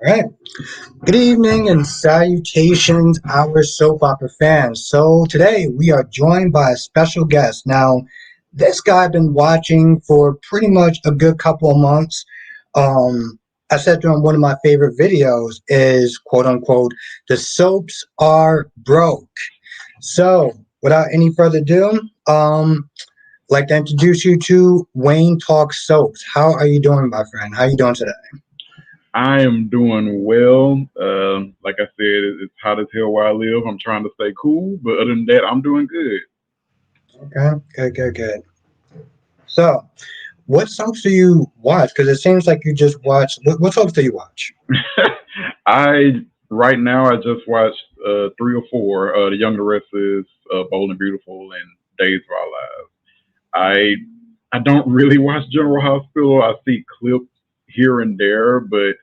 All right. Good evening and salutations, our soap opera fans. So today we are joined by a special guest. Now, this guy I've been watching for pretty much a good couple of months. I said to him one of my favorite videos is quote unquote, the soaps are broke. So without any further ado, I'd like to introduce you to Wayne Talk Soaps. How are you doing, my friend? How are you doing today? I am doing well. Like I said, it's hot as hell where I live. I'm trying to stay cool, but other than that, I'm doing good. Okay, good. So, what soaps do you watch? Because it seems like you just watch. What soaps do you watch? I right now I just watched three or four. The Young and the Restless, Bold and Beautiful, and Days of Our Lives. I don't really watch General Hospital. I see clips here and there, but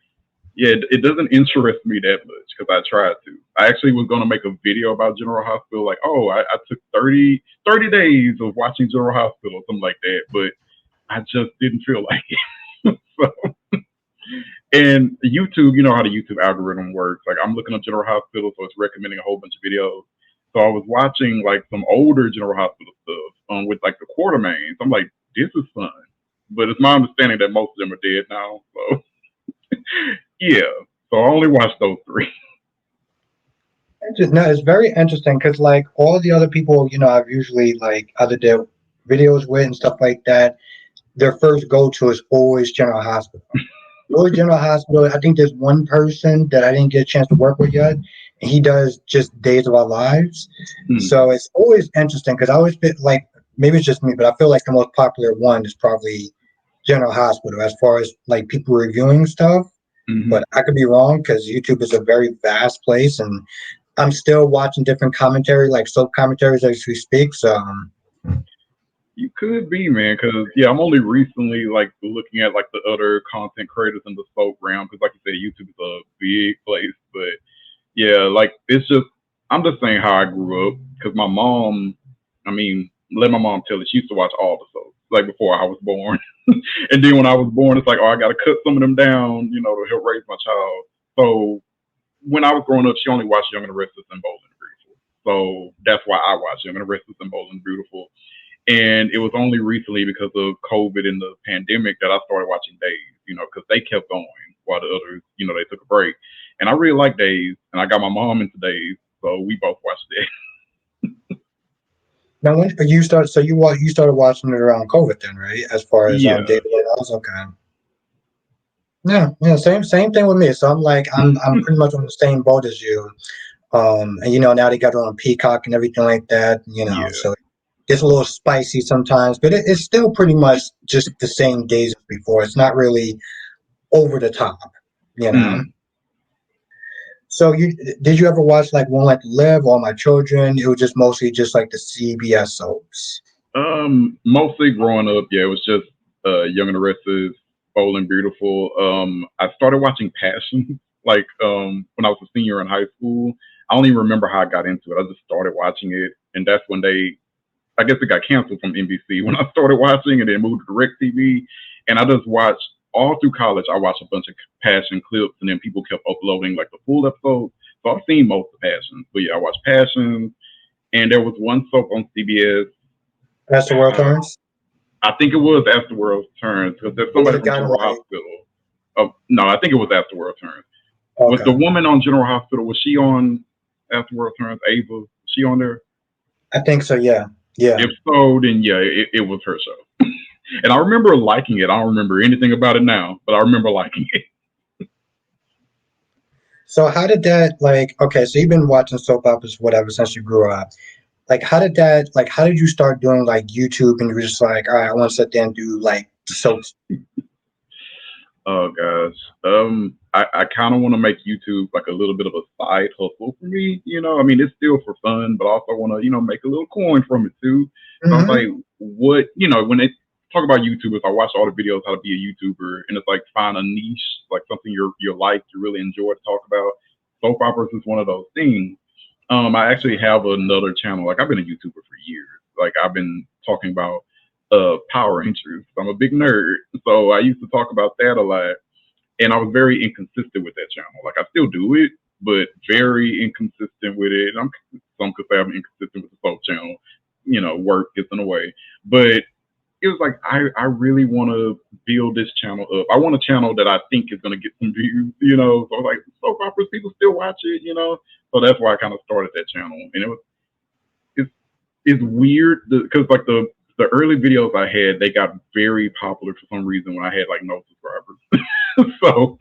yeah, it doesn't interest me that much because I tried to. I actually was going to make a video about General Hospital, like, oh, I took 30 days of watching General Hospital, something like that, but I just didn't feel like it. So, and YouTube, you know how the YouTube algorithm works. Like, I'm looking up General Hospital, so it's recommending a whole bunch of videos. So I was watching like some older General Hospital stuff with like the Quartermains. I'm like, this is fun, but it's my understanding that most of them are dead now. So yeah, so I only watched those three. No, it's very interesting because like all the other people, I've usually like other did videos with and stuff like that. Their first go to is always General Hospital. Always General Hospital. I think there's one person that I didn't get a chance to work with yet. And he does just Days of Our Lives. Hmm. So it's always interesting because I always feel like maybe it's just me, but I feel like the most popular one is probably General Hospital as far as like people reviewing stuff. But Hmm. I could be wrong because YouTube is a very vast place, and I'm still watching different commentary, like soap commentaries as we speak. So, You could be, man, because yeah, I'm only recently like looking at like the other content creators in the soap realm because, like you said, YouTube is a big place. But yeah, like it's just I'm just saying how I grew up because my mom, I mean, let my mom tell it. She used to watch all the soaps like before I was born, and then when I was born, it's like, oh, I got to cut some of them down, to help raise my child. So when I was growing up, she only watched Young and the Restless and Bold and the Beautiful. So that's why I watched Young and the Restless and Bold and the Beautiful. And it was only recently because of COVID and the pandemic that I started watching Days, because they kept going while the others, they took a break. And I really like Days, and I got my mom into Days, so we both watched it. now when you started, so you started watching it around COVID, then, right? As far as Yeah. David Lloyd, okay. Yeah, same thing with me. So I'm pretty much on the same boat as you. And now they got it on Peacock and everything like that. Yeah. So it gets a little spicy sometimes, but it's still pretty much just the same days as before. It's not really over the top, you know. Mm. So you did you ever watch like One Like to Live, All My Children? It was just mostly just like the CBS soaps. Mostly growing up, yeah, it was just Young and the Restless, Bold and Beautiful. I started watching Passion like when I was a senior in high school. I don't even remember how I got into it. I just started watching it, and that's when I guess it got canceled from NBC when I started watching, and then moved to DirecTV. And I just watched all through college. I watched a bunch of Passion clips, and then people kept uploading like the full episodes. So I've seen most of Passion. But yeah, I watched Passion, and there was one soap on CBS. That's the World Turns. I think it was After World Turns because there's It was somebody a from guy General like Hospital. Oh no, I think it was After World Turns. Was the okay. woman on General Hospital? Was she on After World Turns? Ava? Was she on there? I think so. Yeah, yeah. If so, then yeah, it was her show. And I remember liking it. I don't remember anything about it now, but I remember liking it. So how did that like? Okay, so you've been watching soap operas, whatever, since you grew up. Like, how did that? Like, how did you start doing like YouTube? And you were just like, all right, I want to sit there and do like soaps. Oh gosh. I kind of want to make YouTube like a little bit of a side hustle for me. I mean, it's still for fun, but I also want to, make a little coin from it too. So I was like, Hmm. what, when they talk about YouTubers, I watch all the videos how to be a YouTuber, and it's like find a niche, like something you like, you really enjoy to talk about. Soap operas is one of those things. I actually have another channel. Like I've been a YouTuber for years. Like I've been talking about Power Rangers. I'm a big nerd, so I used to talk about that a lot. and I was very inconsistent with that channel. Like I still do it, but very inconsistent with it. Some could say I'm inconsistent with the soap channel. Work gets in the way, but it was like I really want to build this channel up. I want a channel that I think is going to get some views. So I was like, soap operas, people still watch it. So that's why I kind of started that channel, and it's it's weird because like the early videos I had, they got very popular for some reason when I had like no subscribers. So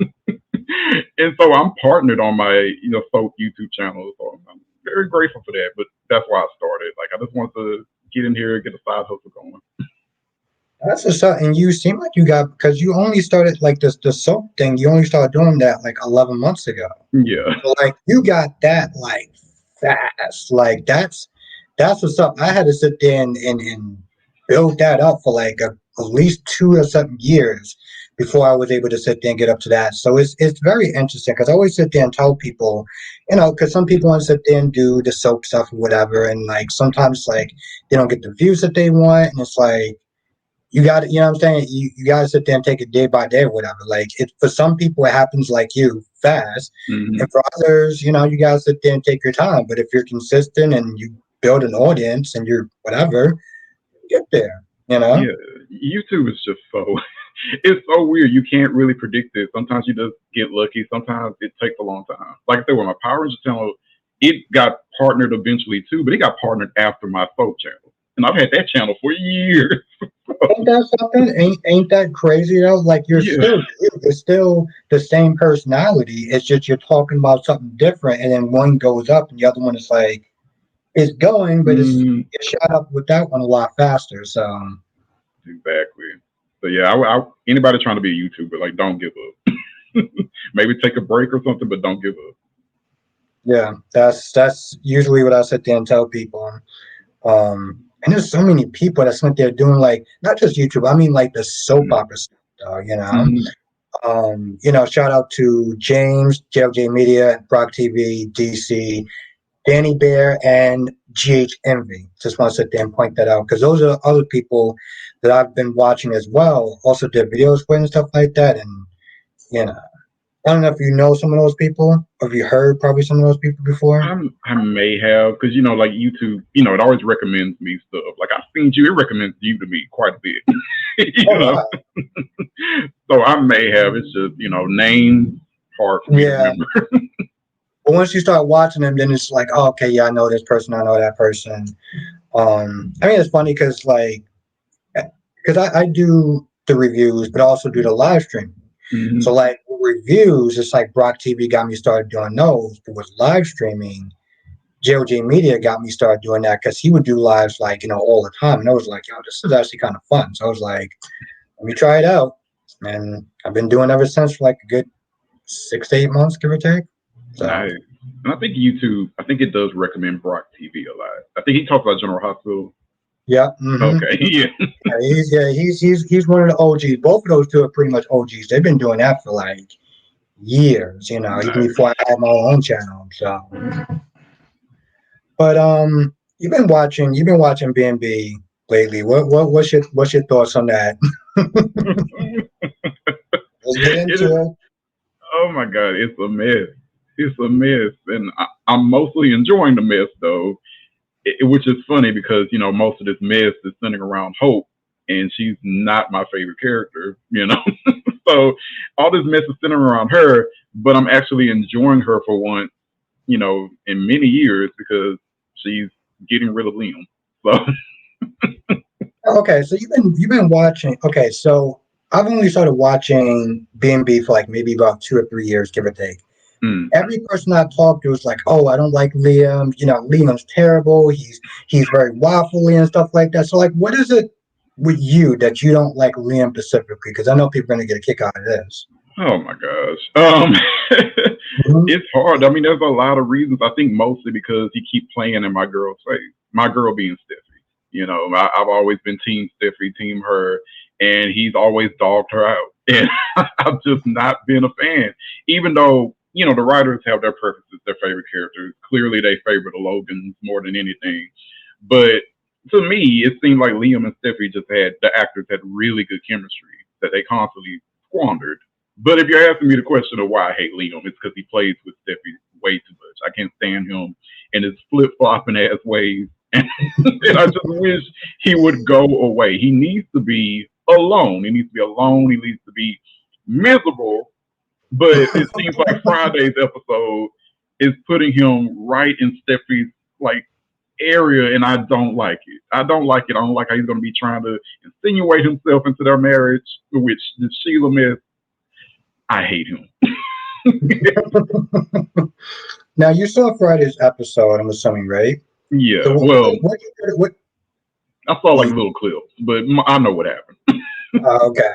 and so I'm partnered on my soap YouTube channel, so I'm very grateful for that. But that's why I started. Like I just wanted to get in here, get a side hustle going. That's what's up. And you seem like you got because you only started like this the soap thing. You only started doing that like 11 months ago. Yeah. So like you got that like fast. Like that's what's up. I had to sit there and build that up for like at least 2 or 7 years before I was able to sit there and get up to that. So it's very interesting because I always sit there and tell people, because some people want to sit there and do the soap stuff or whatever, and like sometimes like they don't get the views that they want, and it's like you got to, what I'm saying? You got to sit there and take it day by day or whatever. Like it for some people, it happens like you fast, Hmm. and for others, you got to sit there and take your time. But if you're consistent and you build an audience and you're whatever, you get there. You know? Yeah. YouTube is just so it's so weird. You can't really predict it. Sometimes you just get lucky. Sometimes it takes a long time. Like I said, with my Power Rangers channel, it got partnered eventually too, but it got partnered after my soap channel, and I've had that channel for years. Ain't that something? Ain't that crazy though? Like you're Yeah. still you. You're still the same personality. It's just you're talking about something different, and then one goes up, and the other one is like it's going, but Mm, it shot up with that one a lot faster. So exactly. So yeah, anybody trying to be a YouTuber, like, don't give up. Maybe take a break or something, but don't give up. yeah, that's usually what I sit there and tell people. And there's so many people that sit there doing like not just YouTube. I mean like the soap Mm-hmm. opera stuff. Shout out to James, JLJ Media, Brock TV, DC, Danny Bear, and GH Envy. Just want to sit there and point that out because those are other people that I've been watching as well. Also did videos with and stuff like that. And you know, I don't know if you know some of those people, or if you heard probably some of those people before. I may have, because like YouTube, it always recommends me stuff. Like I've seen you, it recommends you to me quite a bit. you Oh know, wow. so I may have. It's just names hard for me to Yeah. remember. But once you start watching them, then it's like, oh, okay, yeah, I know this person, I know that person. I mean, it's funny because I do the reviews, but I also do the live stream. So Hmm. like reviews, it's like Brock TV got me started doing those, but with live streaming, JLJ Media got me started doing that because he would do lives like all the time, and I was like, yo, this is actually kind of fun. So I was like, let me try it out, and I've been doing it ever since for like a good 6 to 8 months, give or take. So Nice. And I think YouTube, I think it does recommend Brock TV a lot. I think he talks about General Hospital. yeah, mm-hmm. Okay, yeah. He's one of the OGs. Both of those two are pretty much OGs. They've been doing that for like years, even Nice. before I had my own channel. So, but you've been watching B&B lately. What's your thoughts on that? Let's get It is. into it. Oh my God, it's a mess. It's a mess, and I'm mostly enjoying the mess though, which is funny because most of this mess is centering around Hope, and she's not my favorite character. So all this mess is centering around her, but I'm actually enjoying her for once, in many years because she's getting rid of Liam. So Okay, so you've been watching. Okay, so I've only started watching B&B for like maybe about 2 or 3 years, give or take. mm, Every person I talked to was like, "Oh, I don't like Liam. Liam's terrible. He's very waffly and stuff like that." So, like, what is it with you that you don't like Liam specifically? Because I know people are going to get a kick out of this. oh my gosh, Mhm. it's hard. I mean, there's a lot of reasons. I think mostly because he keeps playing in my girl's face. My girl being Steffi. I've always been team Steffi, team her, and he's always dogged her out. And I've just not been a fan. Even though, the writers have their preferences, their favorite characters. Clearly they favor the Logans more than anything. But to me, it seemed like Liam and Steffi the actors had really good chemistry that they constantly squandered. But if you're asking me the question of why I hate Liam, it's because he plays with Steffi way too much. I can't stand him and his flip flopping ass ways. And I just wish he would go away. He needs to be alone. He needs to be alone. He needs to be miserable. But it seems like Friday's episode is putting him right in Steffi's like area, and I don't like it. I don't like it. I don't like how he's going to be trying to insinuate himself into their marriage, which the Sheila miss. I hate him. Now you saw Friday's episode, I'm assuming, right? Yeah. So Well, what I saw like you a little clip, but I know what happened. okay.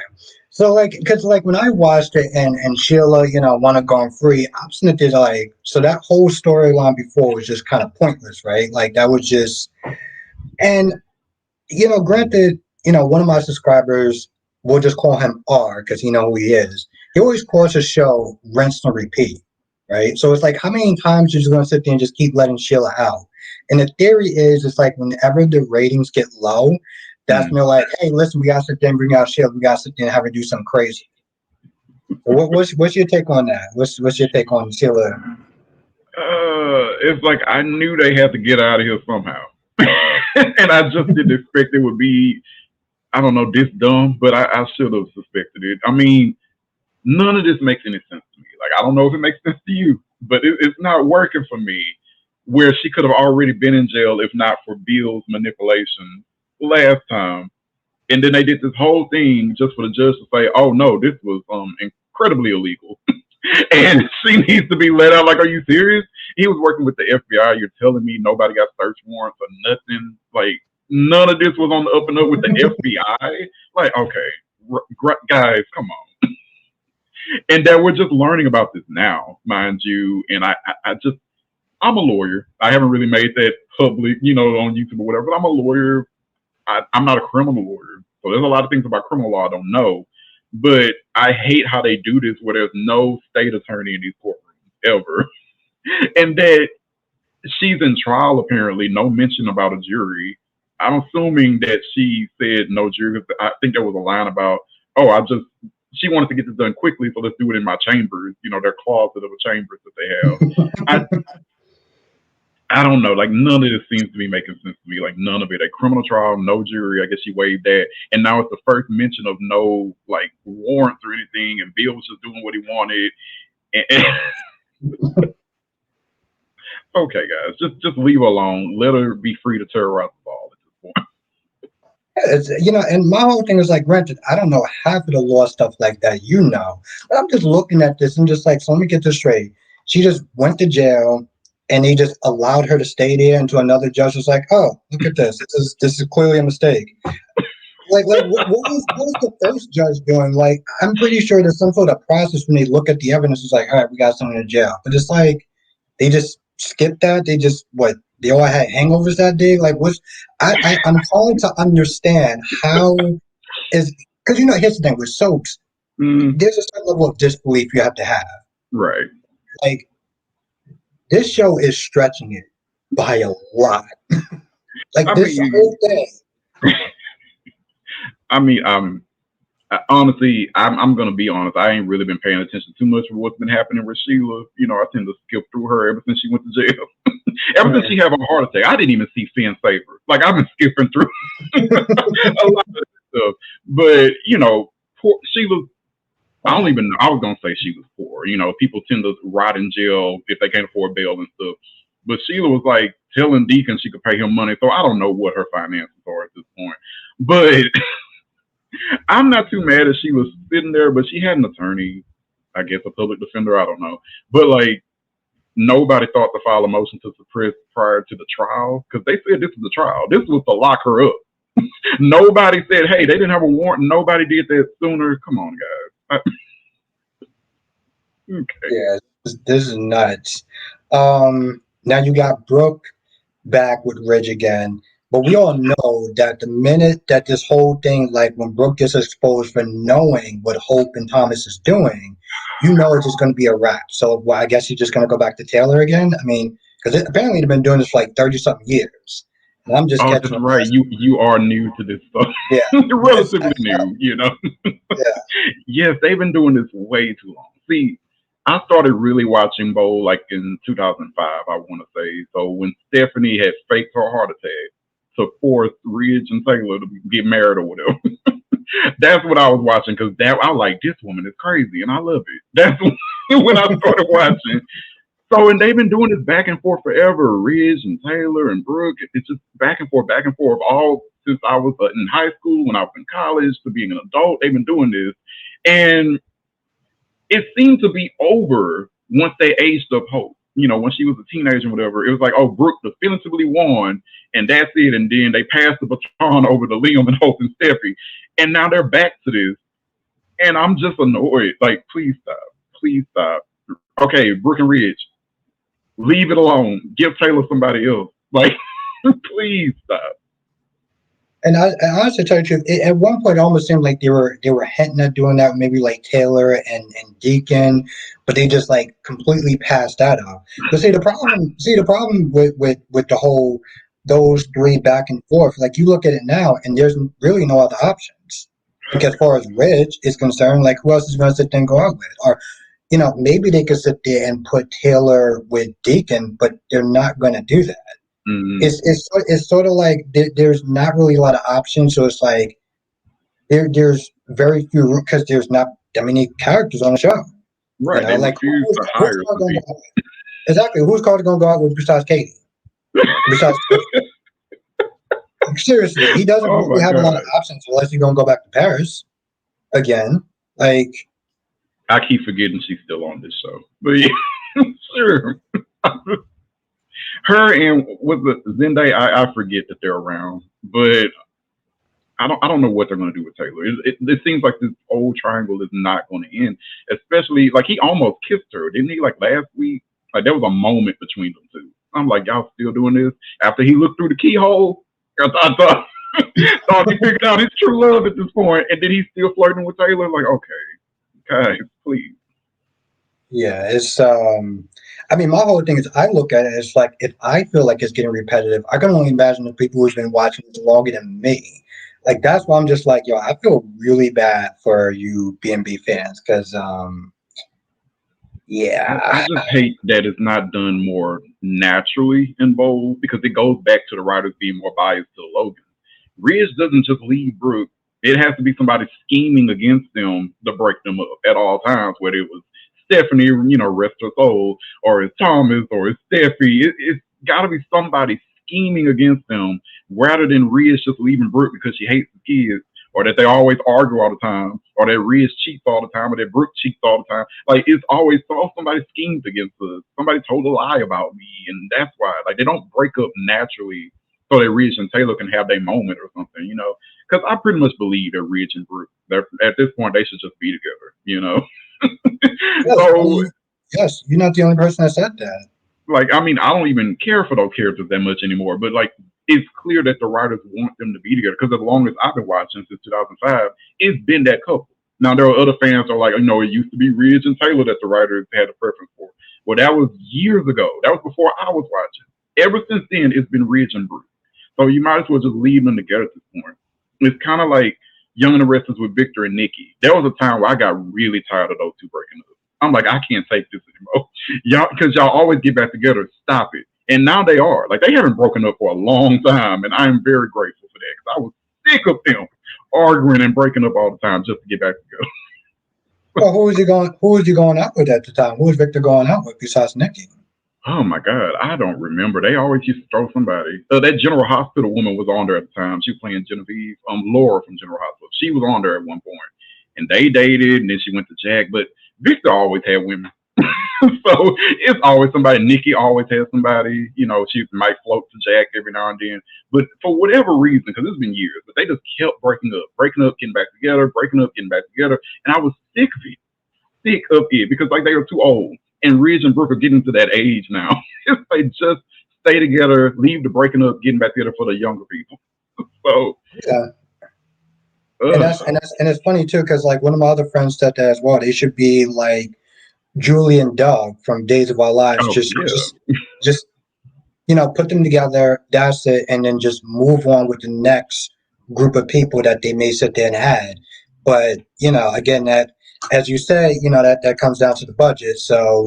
So like, because like when I watched it and Sheila, want to go free, I'm sitting there like, so that whole storyline before was just kind of pointless, right? Like that was just, and granted, one of my subscribers, we'll just call him R because he know who he is. He always calls his show rinse and repeat, right? So it's like, how many times are you going to sit there and just keep letting Sheila out? And the theory is, it's like whenever the ratings get low, that's when Mm. they're like, hey, listen, we got to sit there and bring out Sheila. We got to sit there and have her do something crazy. So what's your take on that? What's your take on Sheila? It's like I knew they had to get out of here somehow, and I just didn't expect it would be. I don't know this dumb, but I should have suspected it. I mean, none of this makes any sense to me. Like, I don't know if it makes sense to you, but it's not working for me. Where she could have already been in jail if not for Bill's manipulation last time, and then they did this whole thing just for the judge to say, "Oh no, this was incredibly illegal," and she needs to be let out. Like, are you serious? He was working with the FBI. You're telling me nobody got search warrants or nothing? Like, none of this was on the up and up with the FBI. Like, okay, guys, come on. And that we're just learning about this now, mind you. And I just, I'm a lawyer. I haven't really made that public, on YouTube or whatever. But I'm a lawyer. I'm not a criminal lawyer, so there's a lot of things about criminal law I don't know. But I hate how they do this, where there's no state attorney in these courtrooms ever, and that she's in trial. Apparently, no mention about a jury. I'm assuming that she said no jury. I think there was a line about, oh, she wanted to get this done quickly, so let's do it in my chambers. Their closet of the chambers that they have. I don't know. Like, none of this seems to be making sense to me. Like, none of it. A criminal trial, no jury. I guess she waived that, and now it's the first mention of no like warrants or anything. And Bill was just doing what he wanted. Okay, guys, just leave her alone. Let her be free to terrorize us all at this point. And my whole thing is like, granted, I don't know half of the law stuff like that, but I'm just looking at this and just like, so let me get this straight. She just went to jail, and they just allowed her to stay there until another judge was like, oh, look at this. This is clearly a mistake. Like what was the first judge doing? Like, I'm pretty sure there's some sort of process when they look at the evidence. It's like, all right, we got someone in jail, but it's like they just skipped that. They just what? They all had hangovers that day. Like, what's? I'm trying to understand how is because here's the thing with soaps. Mm, There's a certain level of disbelief you have to have. right. Like, this show is stretching it by a lot. Like I this mean, whole thing. I mean, honestly, I'm gonna be honest. I ain't really been paying attention too much for what's been happening with Sheila. I tend to skip through her ever since she went to jail. Ever since she had a heart attack, I didn't even see Finn save her. Like, I've been skipping through a lot of stuff. But poor Sheila. I don't even know. I was gonna say she was poor. People tend to rot in jail if they can't afford bail and stuff. But Sheila was like telling Deacon she could pay him money, so I don't know what her finances are at this point. But I'm not too mad that she was sitting there, but she had an attorney, I guess a public defender, I don't know. But like, nobody thought to file a motion to suppress prior to the trial because they said this was the trial. This was to lock her up. Nobody said, hey, they didn't have a warrant. Nobody did that sooner. Come on, guys. Okay. Yeah, this is nuts. Now you got Brooke back with Ridge again, but we all know that the minute that this whole thing, like when Brooke gets exposed for knowing what Hope and Thomas is doing, it's just going to be a wrap. So well, I guess you're just going to go back to Taylor again. I mean, because apparently they've been doing this for like 30 something years. And I'm just Oh, catching that's up right. as You are new to this stuff. yeah, yes, Relatively new, you know. yeah. Yes, they've been doing this way too long. See, I started really watching Bowl like in 2005, I want to say. So when Stephanie had faked her heart attack to force Ridge and Taylor to get married or whatever, that's what I was watching because that I like this woman is crazy and I love it. That's when I started watching. So and they've been doing this back and forth forever. Ridge and Taylor and Brooke. It's just back and forth all since I was in high school, when I was in college, to being an adult. They've been doing this, and it seemed to be over once they aged up Hope. You know, when she was a teenager and whatever, it was like, oh, Brooke definitively won, and that's it. And then they passed the baton over to Liam and Hope and Steffi, and now they're back to this, and I'm just annoyed. Like, please stop, please stop. Okay, Brooke and Ridge, leave it alone. Give Taylor somebody else. Like, please stop. And honestly, to tell you the truth, at one point it almost seemed like they were hinting at doing that, maybe like Taylor and Deacon, but they just like completely passed that off. But see the problem with the whole those three back and forth, like you look at it now, and there's really no other options. Like as far as Ridge is concerned, like who else is going to sit there and go out with? Or maybe they could sit there and put Taylor with Deacon, but they're not going to do that. Mm-hmm. It's sort of like there's not really a lot of options, so it's like there's very few because there's not that many characters on the show. Right. They Like refuse to who's hire Carl some gonna go people. out with? Exactly, who's Carl gonna go out with besides Katie? Besides seriously, he doesn't Oh really my have a lot of god. options unless you're gonna go back to Paris again. Like I keep forgetting she's still on this show. But yeah, sure. Her and with the Zendaya, I forget that they're around. But I don't know what they're going to do with Taylor. It seems like this old triangle is not going to end. Especially like he almost kissed her, didn't he? Like last week, like there was a moment between them two. I'm like, y'all still doing this after he looked through the keyhole. I thought thought he figured out his true love at this point, and then he's still flirting with Taylor. Like, okay, guys, please. yeah, it's I mean, my whole thing is I look at it as like if I feel like it's getting repetitive, I can only imagine the people who's been watching it longer than me. Like that's why I'm just like, yo, I feel really bad for you B&B fans because I yeah, just hate that it's not done more naturally in Bold because it goes back to the writers being more biased to Logan. Riz doesn't just leave Brooke. It has to be somebody scheming against them to break them up at all times, whether it was Stephanie, rest her soul, or it's Thomas, or it's Steffi. It's got to be somebody scheming against them rather than Riz just leaving Brooke because she hates the kids, or that they always argue all the time, or that Riz cheats all the time, or that Brooke cheats all the time. Like it's always somebody schemes against us. Somebody told a lie about me, and that's why. Like they don't break up naturally so that Ridge and Taylor can have their moment or something. Because I pretty much believe that Ridge and Brooke, at this point, they should just be together. yes, I So, mean, yes, you're not the only person that said that. like, I mean, I don't even care for those characters that much anymore. But like, it's clear that the writers want them to be together because as long as I've been watching since 2005, it's been that couple. Now there are other fans that are like, it used to be Ridge and Taylor that the writers had a preference for. Well, that was years ago. That was before I was watching. Ever since then, it's been Ridge and Bruce. So you might as well just leave them together at this point. It's kind of like Young and the Restless with Victor and Nikki. There was a time where I got really tired of those two breaking up. I'm like, I can't take this anymore. Y'all, because y'all always get back together. Stop it. And now they are. Like, they haven't broken up for a long time. And I'm very grateful for that because I was sick of them arguing and breaking up all the time just to get back together. Well, who was you going out with at the time? Who was Victor going out with besides Nikki? Oh my God, I don't remember. They always used to throw somebody. That General Hospital woman was on there at the time. She was playing Genevieve, Laura from General Hospital. She was on there at one point, and they dated, and then she went to Jack. But Victor always had women, so it's always somebody. Nikki always has somebody. She might float to Jack every now and then. But for whatever reason, because it's been years, but they just kept breaking up, getting back together, breaking up, getting back together, and I was sick of it because like they were too old. And Ridge and Brooke are getting to that age now. If they just stay together, leave the breaking up, getting back together for the younger people. So, Yeah, and ugh. it's funny too because like one of my other friends said that as well. They should be like Julie and Doug from Days of Our Lives. Oh yeah. Just put them together. That's it, and then just move on with the next group of people that they may sit there and add. But again, that as you say, that comes down to the budget. So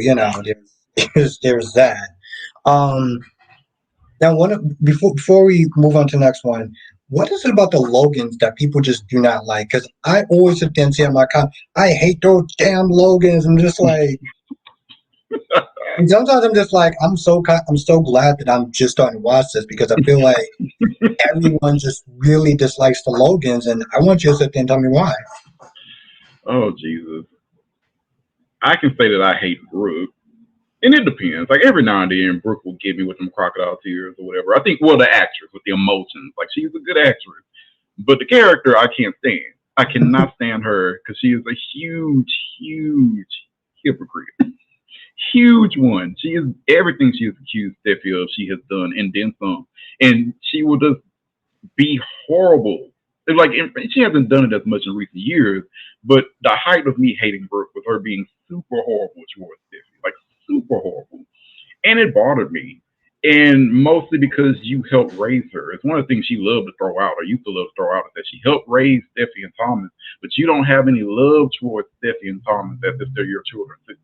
there's that. Um, Now, before we move on to the next one, what is it about the Logans that people just do not like? Because I always sit there and say in my comment, I hate those damn Logans. I'm just like, and sometimes I'm just like, I'm so glad that I'm just starting to watch this because I feel like everyone just really dislikes the Logans, and I want you to sit there and tell me why. Oh Jesus, I can say that I hate Brooke, and it depends. Like every now and then, Brooke will give me with them crocodile tears or whatever. I think, well, the actress with the emotions, like she's a good actress, but the character I can't stand. I cannot stand her because she is a huge, huge hypocrite. Huge one. She is everything she has accused Steffi of. She has done and then some, and she will just be horrible. Like she hasn't done it as much in recent years, but the height of me hating Brooke was her being super horrible towards Steffi, like super horrible, and it bothered me. And mostly because you helped raise her. It's one of the things she loved to throw out, or used to love to throw out, is that she helped raise Steffi and Thomas, but you don't have any love towards Steffi and Thomas as if they're your children too.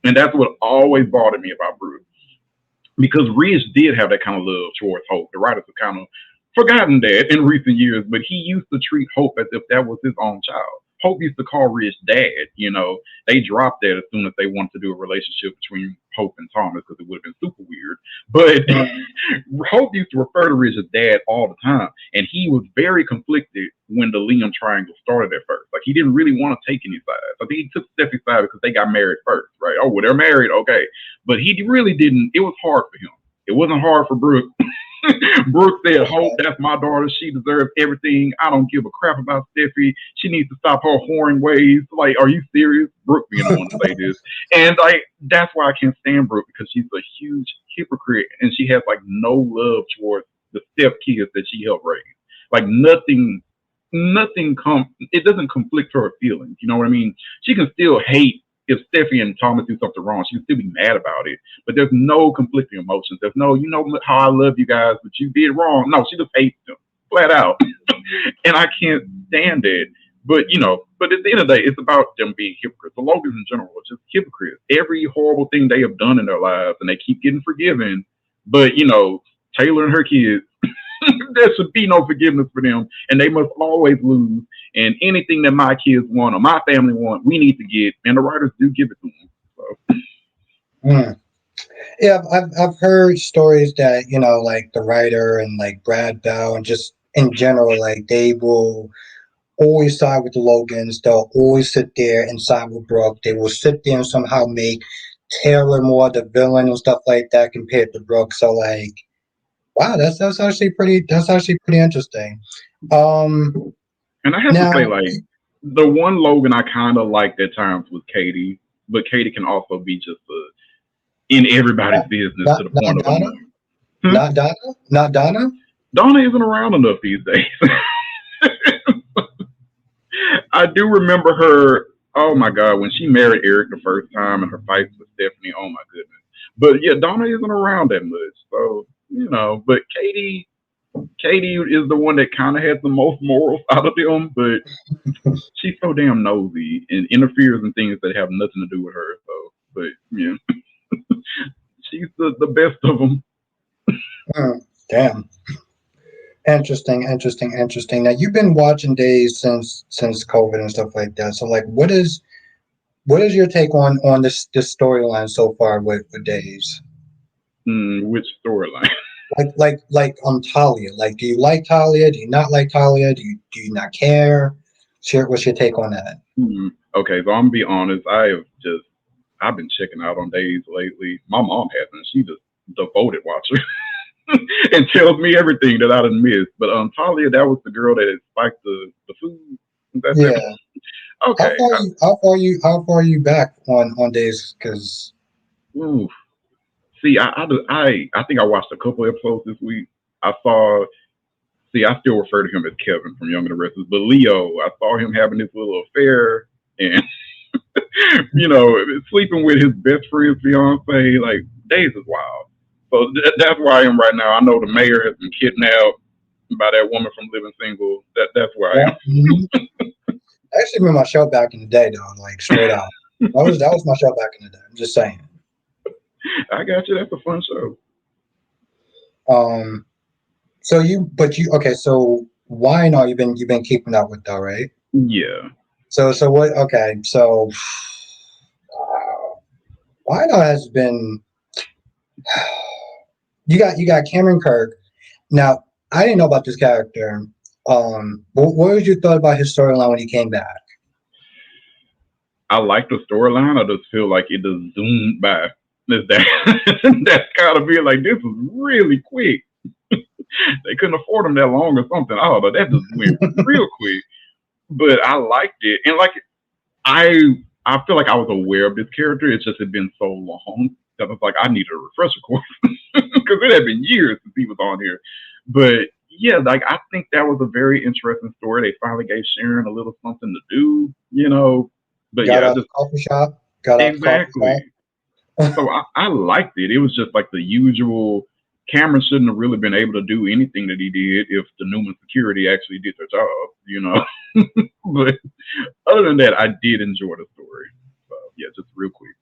And that's what always bothered me about Brooke because Ridge did have that kind of love towards Hope. The writers have kind of forgotten that in recent years, but he used to treat Hope as if that was his own child. Hope used to call Ridge dad. They dropped that as soon as they wanted to do a relationship between Hope and Thomas because it would have been super weird. But Hope used to refer to Ridge as dad all the time, and he was very conflicted when the Liam triangle started at first. Like he didn't really want to take any sides. I think he took Steffi's side because they got married first, right? Oh, well, they're married, okay. But he really didn't. It was hard for him. It wasn't hard for Brooke. Brooke said, Hope, that's my daughter. She deserves everything. I don't give a crap about Steffi. She needs to stop her whoring ways. Like, are you serious? Brooke being the one to say this. And like that's why I can't stand Brooke because she's a huge hypocrite and she has like no love towards the step kids that she helped raise. Like it doesn't conflict her feelings. You know what I mean? She can still hate if Steffi and Thomas do something wrong, she can still be mad about it. But there's no conflicting emotions. There's no, you know how I love you guys, but you did wrong. No, she just hates them flat out, and I can't stand it. But at the end of the day, it's about them being hypocrites. The Logans in general are just hypocrites. Every horrible thing they have done in their lives, and they keep getting forgiven. But Taylor and her kids, there should be no forgiveness for them, and they must always lose. And anything that my kids want or my family want, we need to get, and the writers do give it to them. So. Mm. Yeah, I've heard stories that like the writer and like Brad Bell and just in general, like they will always side with the Logans. They'll always sit there and side with Brooke. They will sit there and somehow make Taylor more the villain and stuff like that compared to Brooke. So like, wow, that's actually pretty interesting. Um, And I have to Now, say, like, the one Logan I kind of liked at times was Katie, but Katie can also be just in everybody's not business not, to the not point of Donna, annoying. Hmm? not Donna. Donna isn't around enough these days. I do remember her. Oh my God, when she married Eric the first time and her fights with Stephanie. Oh my goodness. But yeah, Donna isn't around that much. So but Katie is the one that kind of has the most morals out of them, but she's so damn nosy and interferes in things that have nothing to do with her. So, but yeah, she's the best of them. Hmm, damn. Interesting. Now you've been watching Days since COVID and stuff like that. So like, what is your take on this storyline so far with Days? Which storyline? Like Talia. Like, do you like Talia? Do you not like Talia? Do you not care? Share what's your take on that? Okay, so I'm gonna be honest. I've been checking out on Days lately. My mom hasn't. She just devoted watcher and tells me everything that I done missed. But Talia, that was the girl that spiked the food. Is that that Yeah. one? Okay. How far are you back on Days? Because Ooh. See, I think I watched a couple episodes this week. I saw. See, I still refer to him as Kevin from Young and the Restless, but Leo, I saw him having this little affair and sleeping with his best friend's fiance. Like Days is wild. So that's where I am right now. I know the mayor has been kidnapped by that woman from Living Single. That's where I Yeah. am. Mhm. Actually, been my show back in the day, though. Like straight up, that was my show back in the day. I'm just saying. I got you. That's a fun show. Um. So okay. So why not? You've been keeping up with though, right? Yeah. So what? Okay. So why not has been you got Cameron Kirk. Now I didn't know about this character. What was your thought about his storyline when he came back? I like the storyline. I just feel like it just zoomed by. Is that that's kind of being like this was really quick. They couldn't afford him that long or something. Oh, but that just went real quick. But I liked it, and like I I feel like I was aware of this character. It's just had been so long that I was like I needed a refresher course because it had been years since he was on here. But yeah, like I think that was a very interesting story. They finally gave Sharon a little something to do, you know. But Got yeah, I out the just coffee shop. Got out the coffee exactly. shop. So I liked it. It was just like the usual. Cameron shouldn't have really been able to do anything that he did if the Newman security actually did their job, you know. But other than that, I did enjoy the story. So yeah, just real quick.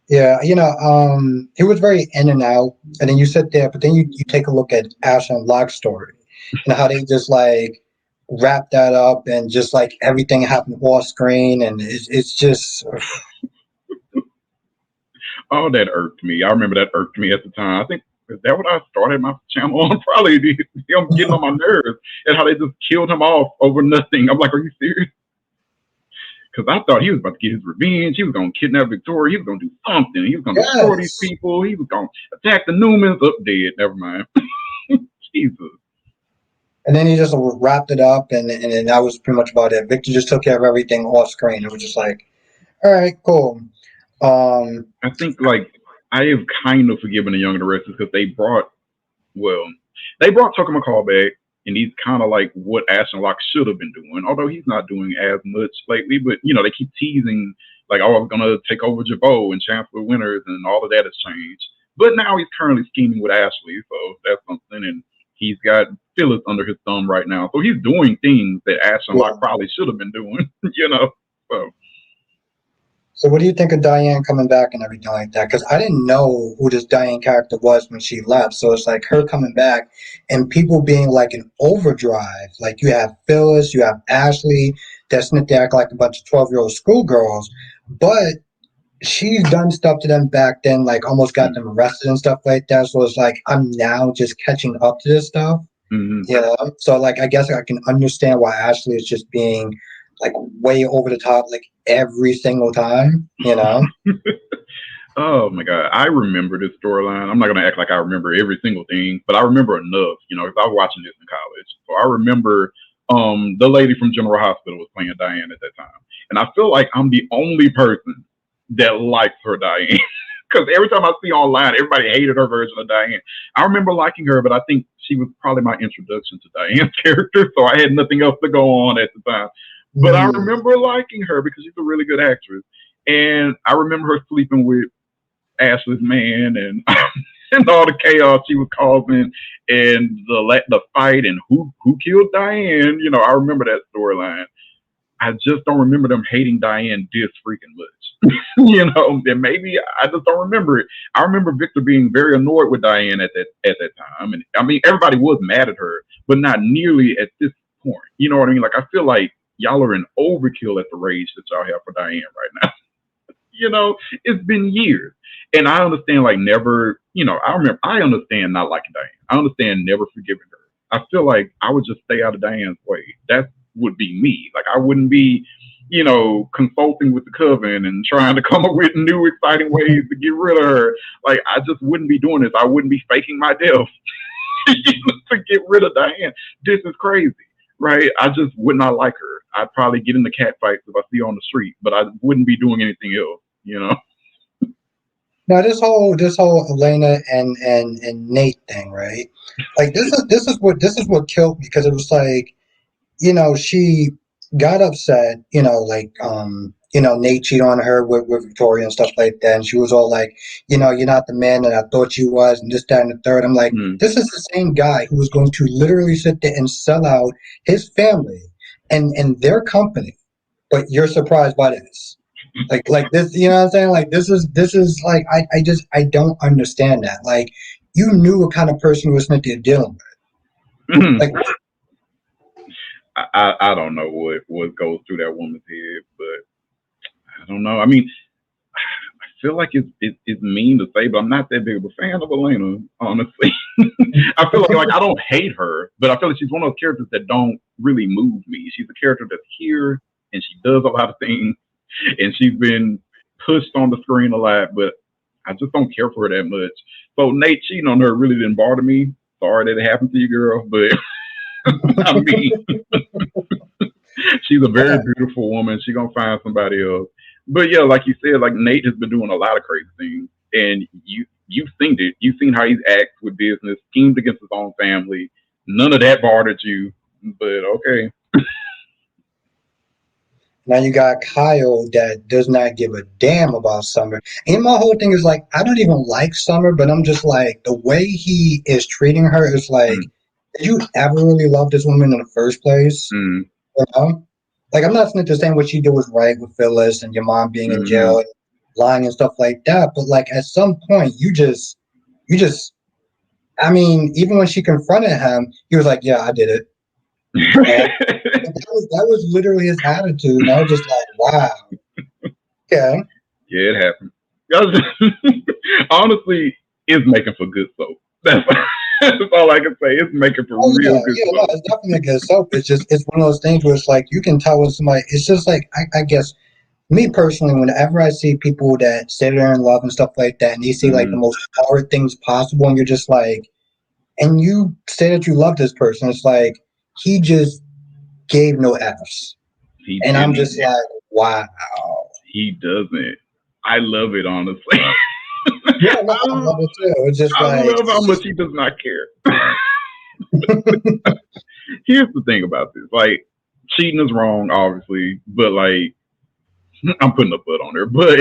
Yeah, he was very in and out, and then you sit there, but then you take a look at Ash and Locke's story, and how they just like wrap that up, and just like everything happened off screen, and it's just Oh, that irked me. I remember that irked me at the time. I think is that what I started my channel on? Probably him getting on my nerves and how they just killed him off over nothing. I'm like, are you serious? Because I thought he was about to get his revenge. He was going to kidnap Victoria. He was going to do something. He was going to destroy these yes. people. He was going to attack the Newmans. Up dead. Never mind. Jesus. And then he just wrapped it up, and then that was pretty much about it. Victor just took care of everything off screen. It was just like, all right, cool. Um, I think like I have kind of forgiven the Young and the Restless because well, they brought Tucker McCall back, and he's kind of like what Ashton Locke should have been doing, although he's not doing as much lately. But they keep teasing like, "Oh, I'm gonna take over Jabot and Chancellor Winters," and all of that has changed. But now he's currently scheming with Ashley, so that's something. And he's got Phyllis under his thumb right now, so he's doing things that Ashton yeah. Locke probably should have been doing. You know, so So what do you think of Diane coming back and everything like that? Because I didn't know who this Diane character was when she left. So it's like her coming back and people being like an overdrive. Like you have Phyllis, you have Ashley, that's not they act like a bunch of 12-year-old schoolgirls. But she's done stuff to them back then, like almost got them arrested and stuff like that. So it's like I'm now just catching up to this stuff. mm-hmm. So like I guess I can understand why Ashley is just being like way over the top like every single time. Oh my god, I remember this storyline. I'm not gonna act like I remember every single thing, but I remember enough, because I was watching this in college. So I remember the lady from General Hospital was playing Diane at that time. And I feel like I'm the only person that likes her Diane. Because every time I see online, everybody hated her version of Diane. I remember liking her, but I think she was probably my introduction to Diane's character, so I had nothing else to go on at the time. But I Mm. remember liking her because she's a really good actress. And I remember her sleeping with Ashley's man and and all the chaos she was causing and the fight and who killed Diane. I remember that storyline. I just don't remember them hating Diane this freaking much. And maybe I just don't remember it. I remember Victor being very annoyed with Diane at that time, and I mean everybody was mad at her, but not nearly at this point. You know what I mean? Like I feel like y'all are in overkill at the rage that y'all have for Diane right now. It's been years. And I understand like never, I understand not liking Diane. I understand never forgiving her. I feel like I would just stay out of Diane's way. That would be me. Like I wouldn't be, consulting with the coven and trying to come up with new exciting ways to get rid of her. Like I just wouldn't be doing this. I wouldn't be faking my death to get rid of Diane. This is crazy. Right? I just would not like her. I'd probably get into cat fights if I see her on the street, but I wouldn't be doing anything else. Now this whole Elena and Nate thing, right? Like this is what killed me because it was like, she got upset, Nate cheated on her with Victoria and stuff like that, and she was all like, you're not the man that I thought you was, and this, that, and the third. I'm like, Mm. this is the same guy who was going to literally sit there and sell out his family and their company, but you're surprised by this. Like this, you know what I'm saying? Like this is like I don't understand that. Like you knew what kind of person you was meant to dealing with. Like I don't know what goes through that woman's head, but I don't know. I mean, I feel like it's mean to say, but I'm not that big of a fan of Elena, honestly. I feel like I don't hate her, but I feel like she's one of those characters that don't really move me. She's a character that's here and she does a lot of things, and she's been pushed on the screen a lot, but I just don't care for her that much. So Nate cheating on her really didn't bother me. Sorry that it happened to you, girl, but I mean, she's a very yeah, beautiful woman. She's gonna find somebody else. But yeah, like you said, like Nate has been doing a lot of crazy things, and you've seen it. You've seen how he's acts with business, schemed against his own family. None of that bothered you, but okay. now you got Kyle that does not give a damn about Summer. And my whole thing is like, I don't even like Summer, but I'm just like, the way he is treating her is like, Mm, did you ever really love this woman in the first place? mm, You know? Like, I'm not saying what she did was right with Phyllis and your mom being in mm-hmm. jail and lying and stuff like that, but like at some point, you just, I mean, even when she confronted him, he was like, yeah, I did it. And that was literally his attitude. And I was just like, wow, okay. Yeah, it happened. Honestly, it's making for good soap. That's all I can say. It's making for Oh real yeah, good yeah, no, soap. it's definitely a good soap. It's one of those things where it's like you can tell when somebody. It's just like I guess me personally, whenever I see people that say they're in love and stuff like that, and they say like the Mm-hmm. most hard things possible, and you're just like, and you say that you love this person, it's like he just gave no F's, He and I'm didn't. just like, wow. He doesn't. I love it, honestly. Yeah, no, I I, love it too. It's just I like love how much he does not care. Here's the thing about this: like, cheating is wrong, obviously, but like, I'm putting a foot on her, but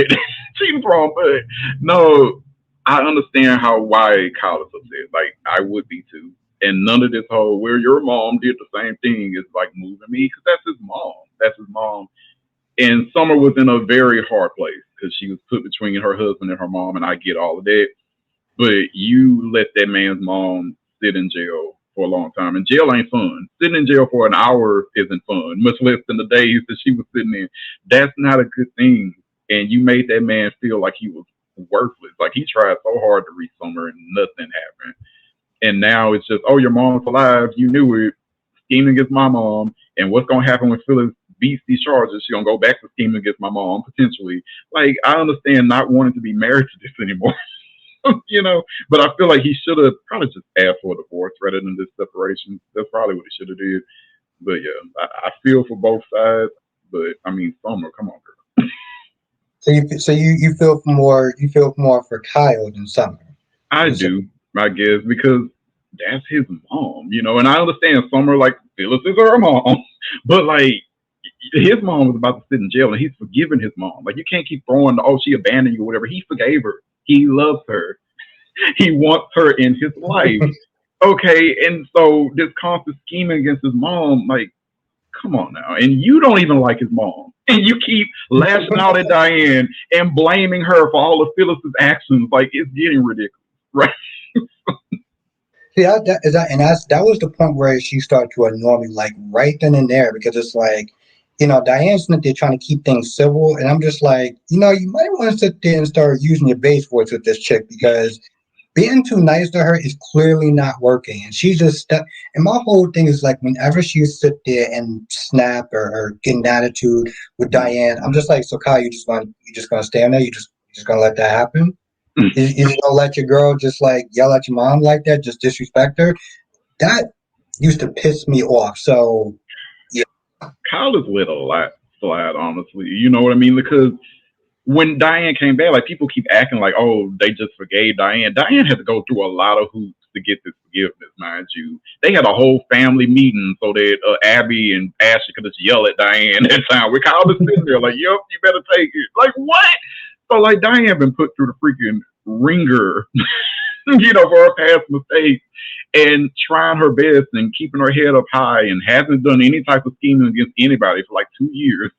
cheating's wrong. But no, I understand how why Kyle is upset. Like, I would be too. And none of this whole where your mom did the same thing is like moving me because that's his mom. That's his mom. And Summer was in a very hard place because she was put between her husband and her mom, and I get all of that. But you let that man's mom sit in jail for a long time, and jail ain't fun. Sitting in jail for an hour isn't fun, much less than the days that she was sitting in. That's not a good thing. And you made that man feel like he was worthless. Like he tried so hard to reach Summer, and nothing happened. And now it's just, oh, your mom's alive. You knew it. Scheming against my mom. And what's gonna happen when Phyllis beats these charges? She's gonna go back to scheming against my mom potentially. Like I understand not wanting to be married to this anymore, but I feel like he should have probably just asked for a divorce rather than this separation. That's probably what he should have did. But yeah, I feel for both sides. But I mean, Summer, come on, girl. so you feel more for Kyle than Summer. I You say, do, I guess, because that's his mom, and I understand Summer like Phyllis is her mom, but like his mom was about to sit in jail and he's forgiven his mom. Like you can't keep throwing, oh, she abandoned you or whatever. He forgave her. He loves her. He wants her in his life. Okay, and so this constant scheming against his mom, like, come on now. And you don't even like his mom. And you keep lashing out at Diane and blaming her for all of Phyllis's actions. Like it's getting ridiculous. Right? yeah, and that was the point where she started to annoy me, like right then and there, because it's like, Diane's not there trying to keep things civil, and I'm just like, you might want to sit there and start using your base voice with this chick because being too nice to her is clearly not working, and she's just stuck. And my whole thing is like, whenever she sit there and snap or get an attitude with Diane, I'm just like, so Kyle, you just gonna stand there? You just gonna let that happen? You just gonna let your girl just like yell at your mom like that, just disrespect her? That used to piss me off. So yeah, Kyle has let a lot slide, honestly. You know what I mean? Because when Diane came back, like people keep acting like, oh, they just forgave Diane. Diane had to go through a lot of hoops to get this forgiveness, mind you. They had a whole family meeting so that Abby and Ashley could just yell at Diane at time. We're kind of sitting there like, yep, you better take it. Like, what? So, like, Diane been put through the freaking ringer, for her past mistakes and trying her best and keeping her head up high and hasn't done any type of scheming against anybody for like 2 years.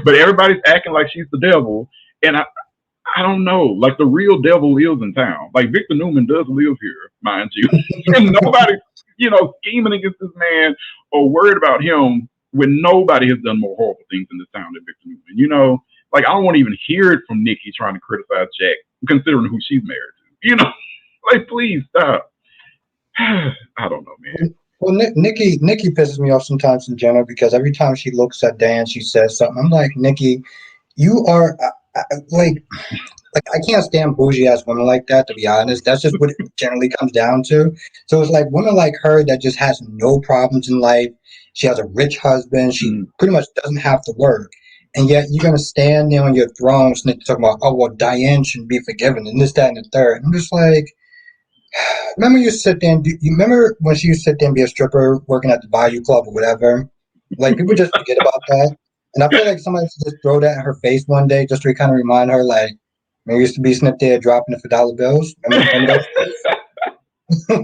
But everybody's acting like she's the devil. And I don't know. Like the real devil lives in town. Like Victor Newman does live here, mind you. And nobody, scheming against this man or worried about him when nobody has done more horrible things in this town than Victor Newman. Like I don't want to even hear it from Nikki trying to criticize Jack, considering who she's married to. Like please stop. I don't know, man. Well, Nikki pisses me off sometimes in general because every time she looks at Dan, she says something. I'm like, Nikki, you are like I can't stand bougie ass women like that. To be honest, that's just what it generally comes down to. So it's like women like her that just has no problems in life. She has a rich husband. She Mm. pretty much doesn't have to work, and yet you're gonna stand there on your throne and talk about, oh well, Diane should be forgiven and this, that, and the third. I'm just like, remember you sit there and you remember when she used to sit there and be a stripper working at the Bayou Club or whatever? Like people just forget about that. And I feel like somebody should just throw that in her face one day just to kind of remind her, like, man, used to be sitting up there dropping it for dollar bills. Remember those days?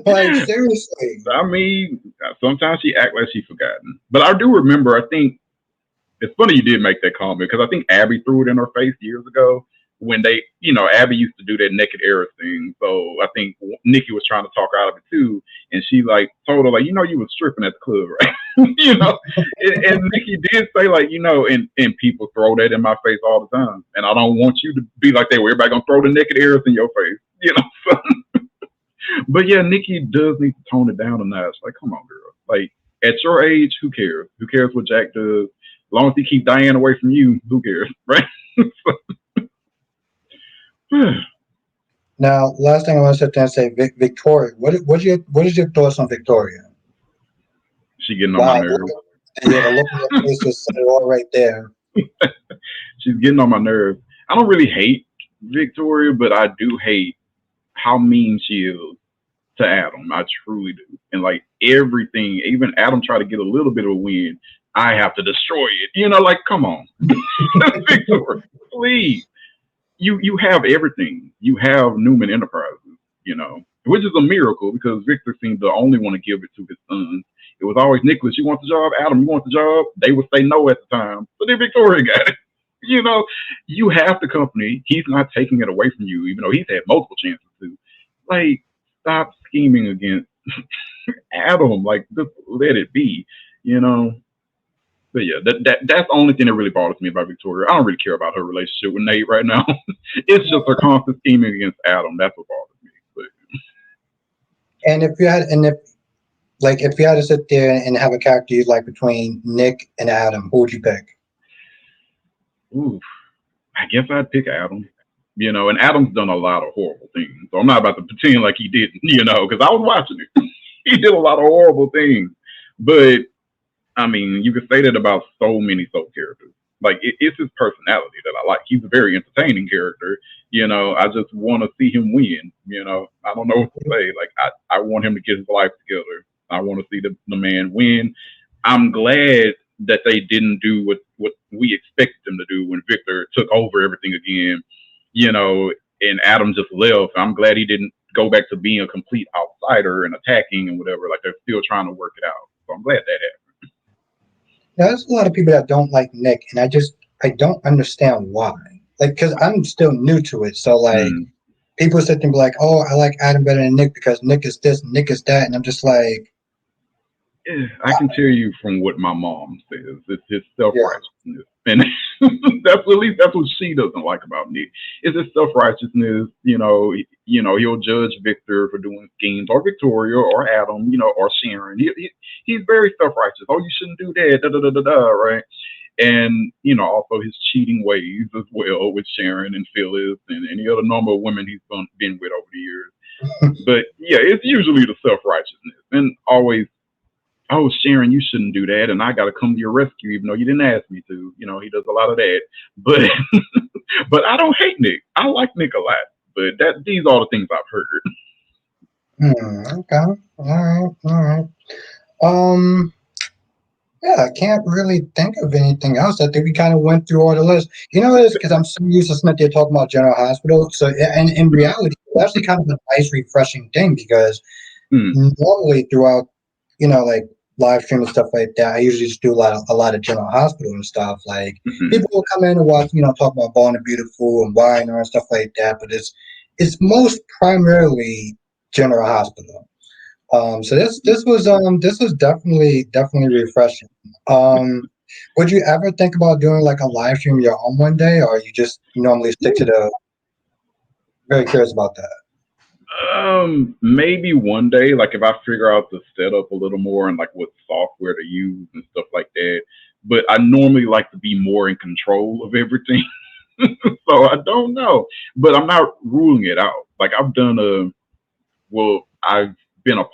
Like, seriously. I mean, sometimes she act like she forgotten. But I do remember. I think it's funny you did make that comment because I think Abby threw it in her face years ago when Abby used to do that naked era thing. So I think Nikki was trying to talk her out of it too, and she like told her like, you was stripping at the club, right? And Nikki did say like, and people throw that in my face all the time, and I don't want you to be like that where everybody gonna throw the naked eras in your face. So, but yeah, Nikki does need to tone it down a notch. Like, come on, girl. Like at your age, who cares? Who cares what Jack does? As long as he keep Diane away from you, who cares, right? Now, last thing I want to sit there and say, Victoria. What is your thoughts on Victoria? She getting on my Wow, nerves. yeah, the look on your face just said it all right there. She's getting on my nerves. I don't really hate Victoria, but I do hate how mean she is to Adam. I truly do. And like everything, even Adam tried to get a little bit of a win, I have to destroy it. Like come on, Victoria, please. You have everything. You have Newman Enterprises. Which is a miracle because Victor seemed to only want to give it to his sons. It was always Nicholas, you want the job? Adam, you want the job? They would say no at the time. So then Victoria got it. You have the company. He's not taking it away from you, even though he's had multiple chances to. Like, stop scheming against Adam. Like, just let it be. You know. But yeah, that's the only thing that really bothers me about Victoria. I don't really care about her relationship with Nate right now. It's just her constant scheming against Adam. That's what bothers me. But And if you had to sit there and have a character you like between Nick and Adam, who would you pick? ooh, I guess I'd pick Adam. And Adam's done a lot of horrible things. So I'm not about to pretend like he didn't, because I was watching it. He did a lot of horrible things. But I mean, you could say that about so many soap characters. Like it's his personality that I like. He's a very entertaining character. I just want to see him win. I don't know what to say. Like I want him to get his life together. I want to see the man win. I'm glad that they didn't do what we expected them to do when Victor took over everything again. You know, and Adam just left. I'm glad he didn't go back to being a complete outsider and attacking and whatever. Like they're still trying to work it out. So I'm glad that happened. Now, there's a lot of people that don't like Nick, and I don't understand why. Like, because I'm still new to it, so like Mm. people sit there and be like, "Oh, I like Adam better than Nick because Nick is this, Nick is that," and I'm just like, I can tell you from what my mom says, it's his self yeah, righteousness, and that's at least that's what she doesn't like about Nick. Is his self righteousness. He'll judge Victor for doing schemes, or Victoria, or Adam, or Sharon. He's very self righteous. Oh, you shouldn't do that. Da da da da da. Right. And also his cheating ways as well with Sharon and Phyllis and any other normal women he's been with over the years. But yeah, it's usually the self righteousness and always, oh Sharon, you shouldn't do that, and I got to come to your rescue, even though you didn't ask me to. He does a lot of that, but but I don't hate Nick. I like Nick a lot, but these are the things I've heard. Okay. All right. All right. Um. Yeah, I can't really think of anything else. I think we kind of went through all the list. You know, it's because I'm so used to sitting there talking about General Hospital. So, and in reality, it's actually kind of a nice, refreshing thing because Mm, normally throughout, like live stream and stuff like that, I usually just do a lot of General Hospital and stuff. Like hmm. people will come in and watch, talk about Born and Beautiful and Winer and stuff like that. But it's most primarily General Hospital. So this was definitely refreshing. Um, would you ever think about doing like a live stream of your own one day, or you just normally stick to the? Very curious about that. Maybe one day, like if I figure out the setup a little more and like what software to use and stuff like that. But I normally like to be more in control of everything, so I don't know. But I'm not ruling it out. Like I've been a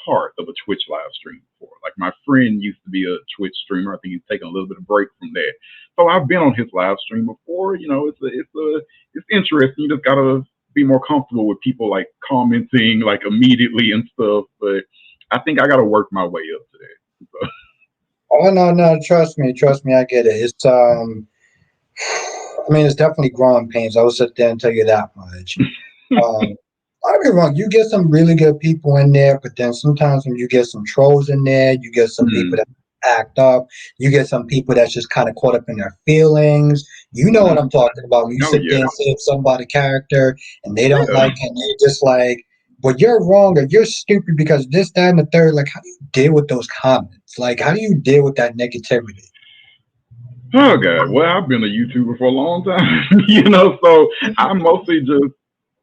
part of a Twitch live stream before. Like my friend used to be a Twitch streamer. I think he's taken a little bit of break from that. So I've been on his live stream before. It's interesting. You just gotta be more comfortable with people like commenting like immediately and stuff. But I think I gotta work my way up to that. So, Oh no, no, trust me, I get it. I mean, it's definitely growing pains. I will sit there and tell you that much. Um, don't get me wrong, you get some really good people in there, but then sometimes when you get some trolls in there, you get some people mm, that act up, you get some people that's just kind of caught up in their feelings. You know what mm. I'm talking about. When you Oh sit yeah, there and say somebody's character and they don't yeah. like it, and they're just like, well, you're wrong or you're stupid because this, that, and the third. Like, how do you deal with those comments? Like, how do you deal with that negativity? Oh god. Well, I've been a YouTuber for a long time, so I mostly just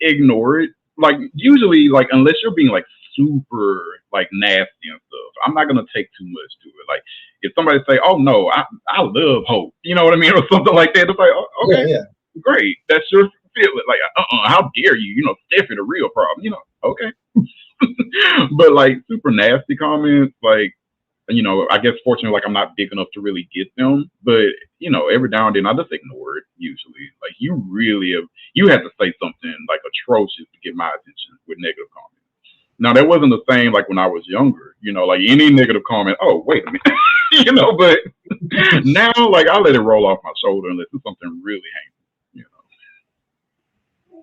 ignore it. Like usually, like unless you're being like super like nasty and stuff, I'm not gonna take too much to it. Like if somebody say, "Oh no, I love hope," you know what I mean, or something like that, it's like, oh, Yeah, okay, yeah. great, that's your feeling. Like, how dare you? Steffi the real problem. Okay. But like super nasty comments, like I guess fortunately, like I'm not big enough to really get them, but every now and then I just ignore it. Usually, like you have to say something like atrocious to get my attention with negative comments. Now that wasn't the same like when I was younger. Like any negative comment, oh wait a minute, But now, like I let it roll off my shoulder unless it's something really heinous.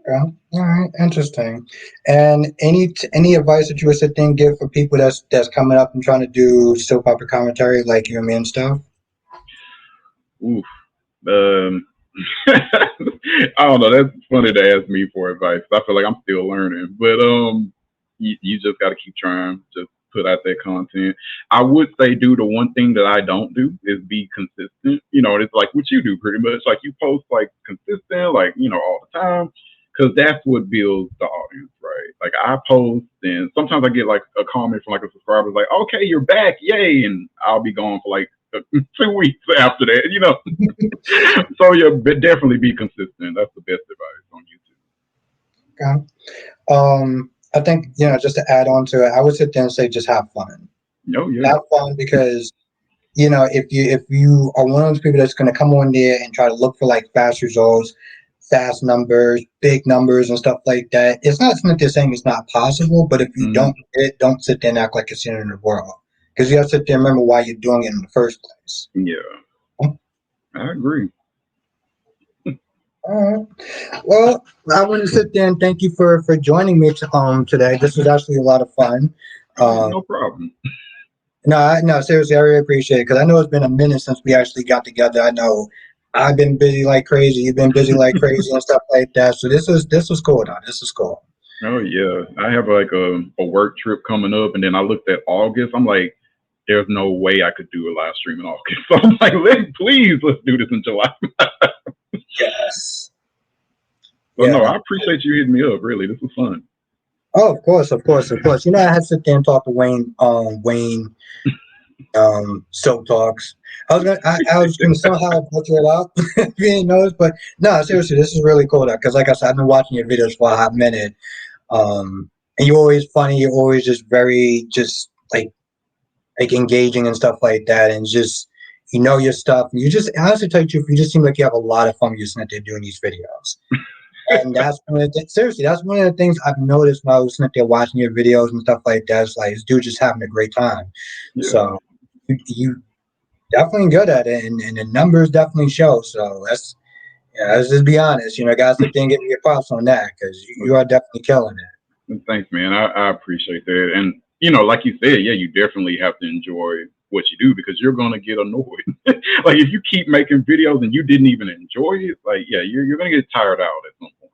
Yeah. All right. Interesting. And any advice that you would sit there and give for people that's coming up and trying to do soap opera commentary like you and me and stuff? Oof. Um, I don't know. That's funny to ask me for advice. I feel like I'm still learning, but you just got to keep trying. Just put out that content. I would say do the one thing that I don't do is be consistent. It's like what you do pretty much. Like you post like consistent, like all the time, because that's what builds the audience, right? Like I post, and sometimes I get like a comment from like a subscriber, like, "Okay, you're back, yay!" and I'll be gone for like 2 weeks after that. So yeah, but definitely be consistent. That's the best advice on YouTube. Okay. I think just to add on to it, I would sit there and say just have fun. Oh yeah. Have fun because if you are one of those people that's going to come on there and try to look for like fast results, fast numbers, big numbers, and stuff like that, it's not something they're saying it's not possible. But if you Hmm. don't get it, don't sit there and act like it's the end of the world because you have to sit there and remember why you're doing it in the first place. Yeah, I agree. All right. Well, I want to sit there and thank you for joining me today. This was actually a lot of fun. Oh, Uh, no problem. no, no, seriously, I really appreciate it because I know it's been a minute since we actually got together. I know I've been busy like crazy. You've been busy like crazy and stuff like that. So this was cool, though. This was cool. Oh yeah, I have like a work trip coming up, and then I looked at August. I'm like, there's no way I could do a live stream in August. So I'm like, let's do this in July. Yes. So Yeah. no, No. I appreciate you hitting me up. Really, this was fun. Oh, of course, of course, of course. I had to sit there and talk to Wayne, soap talks. I was gonna somehow butcher it out if you didn't notice, but no, seriously, this is really cool because like I said, I've been watching your videos for a hot minute. And you're always funny, you're always just very just like engaging and stuff like that, and just you know your stuff. And you just honestly tell you the truth, you just seem like you have a lot of fun when you're sitting there doing these videos. And that's one of the, seriously, that's one of the things I've noticed when I was sitting there watching your videos and stuff like that. It's like this dude just having a great time. Yeah, So you definitely good at it, and the numbers definitely show. So that's yeah, let's just be honest. Guys, sit there and give me your props on that because you are definitely killing it. thanks, man. I appreciate that. And like you said, yeah, you definitely have to enjoy what you do because you're gonna get annoyed. Like if you keep making videos and you didn't even enjoy it, like yeah, you're gonna get tired out at some point.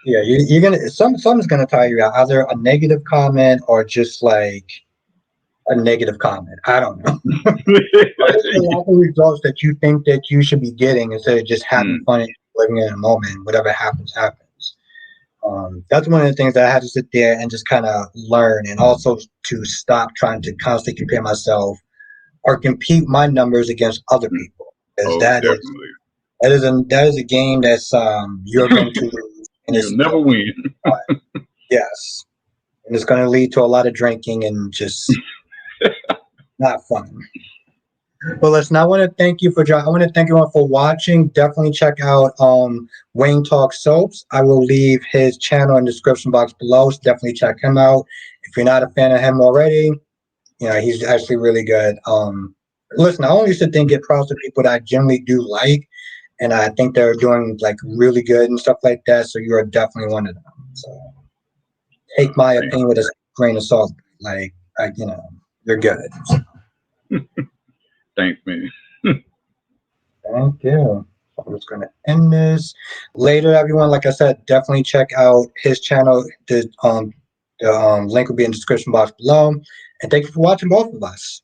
Yeah, you're gonna something's gonna tire you out. Either a negative comment or just like a negative comment. I don't know. Or just a lack of results that you think that you should be getting instead of just having Mm. fun and living in a moment. Whatever happens, happens. That's one of the things that I had to sit there and just kind of learn, and also to stop trying to constantly compare myself or compete my numbers against other Mm. people, because Oh, that is definitely. that is a game that's you're going to lose, and You'll it's never win. yes, and it's going to lead to a lot of drinking and just not fun. Well, listen, I want to thank you for I want to thank everyone for watching. Definitely check out Wayne Talk Soaps. I will leave his channel in the description box below. So definitely check him out. If you're not a fan of him already, he's actually really good. Listen, I only used to think get props to people that I generally do like, and I think they're doing like really good and stuff like that. So you are definitely one of them. So take my Thanks. opinion with a grain of salt. Like you're good. So, Thanks, man. thank you. I'm just gonna end this later, everyone. Like I said, definitely check out his channel. The link will be in the description box below. And thank you for watching both of us.